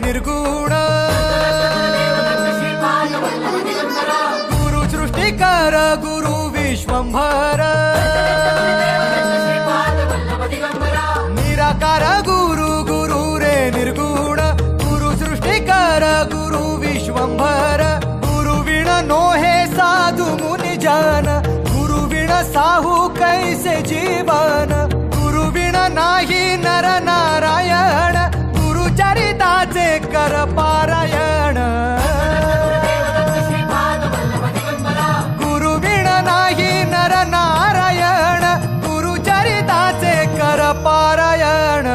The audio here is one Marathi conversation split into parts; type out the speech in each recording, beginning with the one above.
निर्गुण गुरु सृष्टिकर गुरु विश्वंभर निराकार गुरु गुरु रे निर्गुण गुरु सृष्टिकर गुरु विश्वंभर गुरु विण नोहे साधु मुनि जन गुरु विण साहू कैसे जीवन गुरु विण नाही नर नारायण गुरु चरिताचे कर पारायण गुरु विण नाही नर नारायण गुरु चरिताचे कर पारायण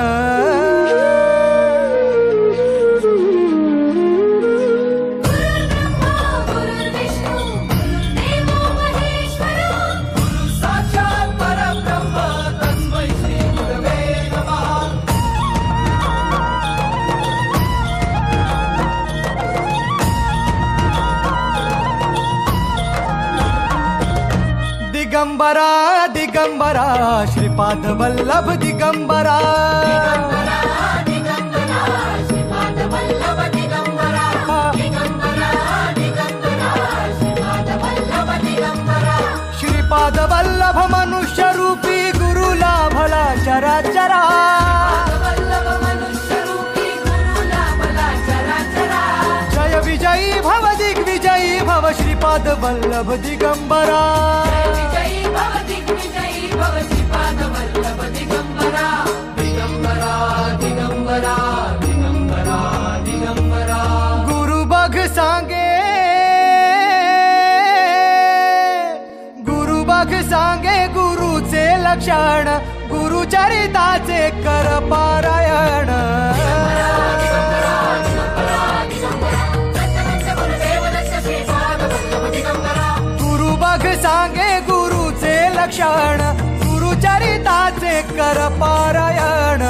दिगंबरा दिगंबरा श्रीपाद वल्लभ दिगंबरा श्रीपाद वल्लभ मनुष्य रूपी गुरु लाभला चराचरा जय विजयी भव दिग्विजयी भव श्रीपाद वल्लभ दिगंबरा गुरु बघ सांगे गुरु बघ सांगे गुरुचे लक्षण गुरु चरिताचे कर पारायण गुरु बघ सांगे गुरुचे लक्षण गुरु चरिताचे कर पारायण